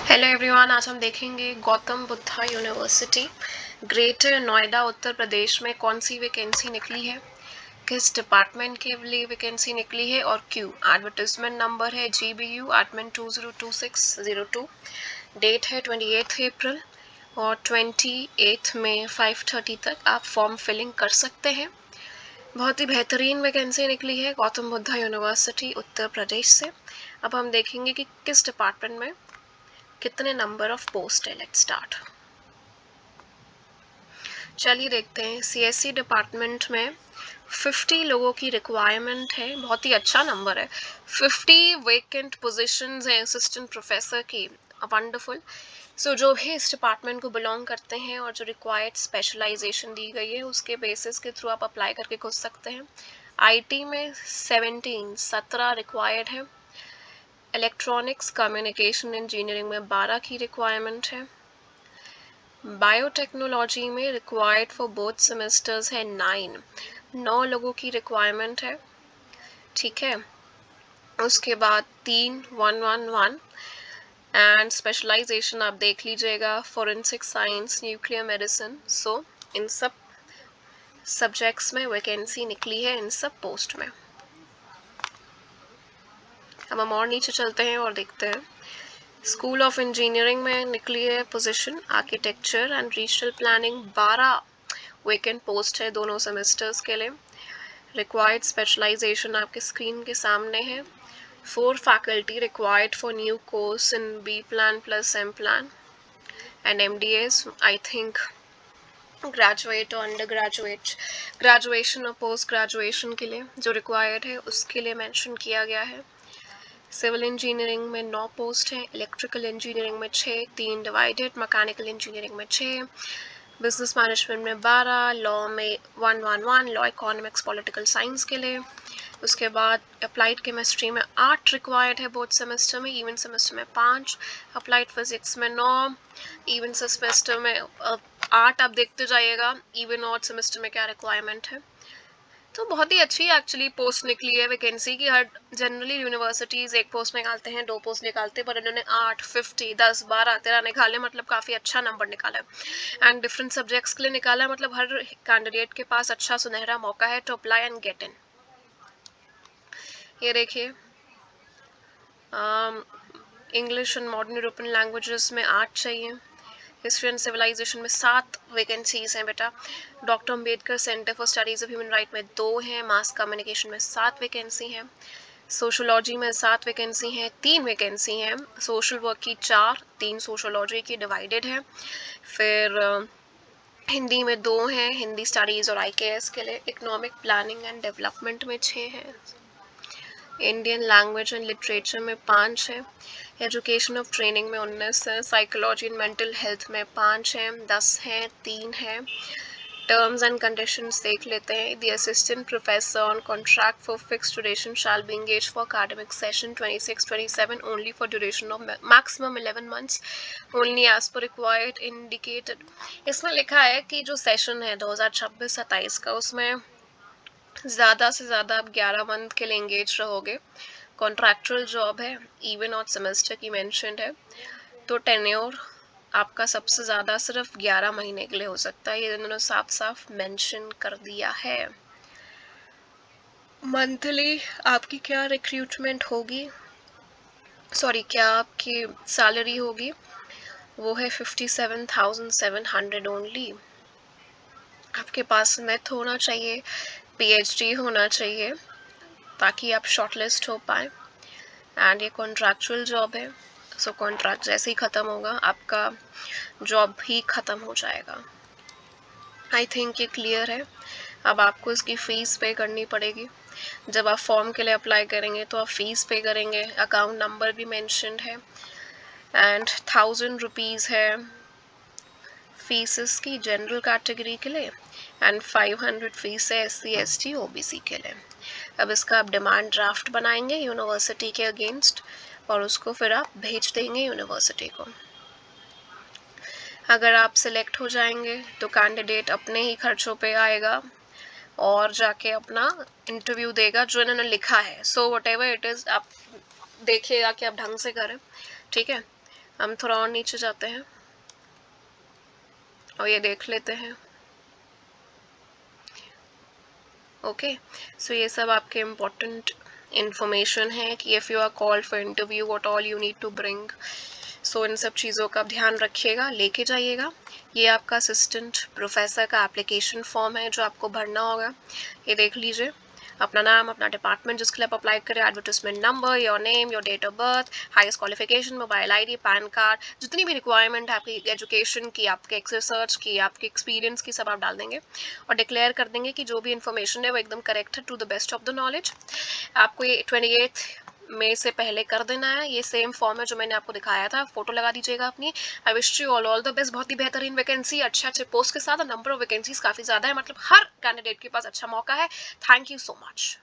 Hello everyone, आज हम देखेंगे गौतम बुद्धा यूनिवर्सिटी ग्रेटर नोएडा उत्तर प्रदेश में कौन सी वैकेंसी निकली है, किस डिपार्टमेंट के लिए वैकेंसी निकली है और क्यों। एडवर्टाइजमेंट नंबर है GBU एडमिन 202602। डेट है 28 अप्रैल और 28 मई 5:30 तक आप फॉर्म फिलिंग कर सकते हैं। बहुत ही बेहतरीन वैकेंसी निकली है गौतम बुद्धा यूनिवर्सिटी उत्तर प्रदेश से। अब हम देखेंगे कि किस डिपार्टमेंट में कितने नंबर ऑफ पोस्ट है। Let's start. चलिए देखते हैं। CSE डिपार्टमेंट में 50 लोगों की रिक्वायरमेंट है। बहुत ही अच्छा नंबर है। 50 वेकेंट पोजीशंस हैं असिस्टेंट प्रोफेसर की। वंडरफुल। सो जो भी इस डिपार्टमेंट को बिलोंग करते हैं और जो रिक्वायर्ड स्पेशलाइजेशन दी गई है उसके बेसिस के थ्रू आप अप्लाई करके घुस सकते हैं। IT में 17 रिक्वायर्ड है। इलेक्ट्रॉनिक्स कम्युनिकेशन इंजीनियरिंग में 12 की रिक्वायरमेंट है। बायोटेक्नोलॉजी में रिक्वायर्ड फॉर बोथ सेमेस्टर्स है 9 लोगों की रिक्वायरमेंट है। ठीक है, उसके बाद 3-1-1-1 एंड स्पेशलाइजेशन आप देख लीजिएगा, फॉरेंसिक साइंस, न्यूक्लियर मेडिसिन। सो इन सब सब्जेक्ट्स में वैकेंसी निकली है, इन सब पोस्ट में। अब हम और नीचे चलते हैं और देखते हैं। स्कूल ऑफ इंजीनियरिंग में निकली है position architecture and regional planning. 12 vacant post है दोनों सेमेस्टर्स के लिए। रिक्वायर्ड स्पेशलाइजेशन आपके स्क्रीन के सामने है। 4 faculty required for new course in B plan plus M plan and MDS। I think graduate और अंडर ग्रेजुएशन और पोस्ट ग्रेजुएशन के लिए जो रिक्वायर्ड है उसके लिए मेंशन किया गया है। सिविल इंजीनियरिंग में 9 पोस्ट हैं। इलेक्ट्रिकल इंजीनियरिंग में 6, 3 डिवाइडेड। मैकेनिकल इंजीनियरिंग में 6, बिजनेस मैनेजमेंट में 12, लॉ में 1-1-1, लॉ इकोनॉमिक्स पॉलिटिकल साइंस के लिए। उसके बाद अप्लाइड केमिस्ट्री में 8 रिक्वायर्ड है बोथ सेमेस्टर में। इवन सेमेस्टर में 5, अप्लाइड फिजिक्स में 9, इवन सेमेस्टर में 8। आप देखते जाइएगा इवन और सेमेस्टर में क्या रिक्वायरमेंट है। तो बहुत ही अच्छी एक्चुअली पोस्ट निकली है वैकेंसी की। हर जनरली यूनिवर्सिटीज एक पोस्ट निकालते हैं, 2 पोस्ट निकालते हैं, पर इन्होंने 8, 50, 10, 12, 13 निकाले, मतलब काफ़ी अच्छा नंबर निकाला है। एंड डिफरेंट सब्जेक्ट्स के लिए निकाला है, मतलब हर कैंडिडेट के पास अच्छा सुनहरा मौका है to apply and get in. ये देखिए, English and modern European languages में 8 चाहिए। हिस्ट्री एंड सिविलाइजेशन में 7 वैकेंसीज हैं बेटा। Doctor Ambedkar centre for studies of human right में 2 हैं। मास कम्युनिकेशन में 7 वैकेंसी हैं। सोशोलॉजी में 7 वैकेंसी हैं, 3 वैकेंसी हैं। सोशल वर्क की 4, 3 सोशोलॉजी की डिवाइडेड है। फिर हिंदी में 2 हैं, हिंदी स्टडीज़ और IKS के लिए। इकोनॉमिक प्लानिंग एंड डेवलपमेंट में 6 हैं। इंडियन लैंग्वेज एंड लिटरेचर में 5 है। एजुकेशन ऑफ ट्रेनिंग में 19 है। साइकोलॉजी एंड मेंटल हेल्थ में 5 हैं, 10 हैं, 3 हैं। टर्म्स एंड कंडीशंस देख लेते हैं। The assistant professor on contract for fixed duration shall be engaged for academic session 26-27 only for duration of maximum 11 months only as per required indicated। इसमें लिखा है कि जो सेशन है 2026-27 का, उसमें ज़्यादा से ज़्यादा आप 11 मंथ के लिए एंगेज रहोगे। कॉन्ट्रैक्चुअल जॉब है, इवन और सेमेस्टर की मेंशन्ड है। तो टेन्योर आपका सबसे ज़्यादा सिर्फ 11 महीने के लिए हो सकता है। ये इन्होंने साफ साफ मेंशन कर दिया है। मंथली आपकी क्या रिक्रूटमेंट होगी, सॉरी क्या आपकी सैलरी होगी, वो है 57,700 ओनली। आपके पास मैथ होना चाहिए, PhD होना चाहिए ताकि आप शॉर्टलिस्ट हो पाए। एंड ये कॉन्ट्रैक्चुअल जॉब है। सो कॉन्ट्रैक्ट जैसे ही ख़त्म होगा आपका जॉब भी ख़त्म हो जाएगा। आई थिंक ये क्लियर है। अब आपको इसकी फ़ीस पे करनी पड़ेगी। जब आप फॉर्म के लिए अप्लाई करेंगे तो आप फ़ीस पे करेंगे। अकाउंट नंबर भी मेंशन्ड है एंड 1000 रुपीज़ है फीस की जनरल कैटेगरी के लिए एंड 500 फीस है SC ST OBC के लिए। अब इसका आप डिमांड ड्राफ्ट बनाएंगे यूनिवर्सिटी के अगेंस्ट और उसको फिर आप भेज देंगे यूनिवर्सिटी को। अगर आप सिलेक्ट हो जाएंगे तो कैंडिडेट अपने ही खर्चों पे आएगा और जाके अपना इंटरव्यू देगा जो इन्होंने लिखा है। So what ever it is, आप देखिएगा कि आप ढंग से करें, ठीक है। हम थोड़ा और नीचे जाते हैं और ये देख लेते हैं। ओके, सो ये सब आपके इम्पोर्टेंट इंफॉर्मेशन है कि if you are called for interview what all you need to bring. So इन सब चीज़ों का ध्यान रखिएगा, लेके जाइएगा। ये आपका असिस्टेंट प्रोफेसर का एप्लीकेशन फॉर्म है जो आपको भरना होगा। ये देख लीजिए, अपना नाम, अपना डिपार्टमेंट जिसके लिए आप अप्लाई करें, advertisement number, your name, your date of birth, highest qualification, mobile ID, pan card, जितनी भी रिक्वायरमेंट है आपकी एजुकेशन की, आपके रिसर्च की, आपके एक्सपीरियंस की, सब आप डाल देंगे और डिक्लेयर कर देंगे कि जो भी इन्फॉर्मेशन है वो एकदम करेक्ट है to the best of the knowledge. आपको ये 28 मई से पहले कर देना है। ये सेम फॉर्म है जो मैंने आपको दिखाया था, फोटो लगा दीजिएगा अपनी। I wish you all the best. बहुत ही बेहतरीन वैकेंसी, अच्छे अच्छे पोस्ट के साथ, नंबर ऑफ वैकेंसीज काफ़ी ज़्यादा है, मतलब हर कैंडिडेट के पास अच्छा मौका है। Thank you so much.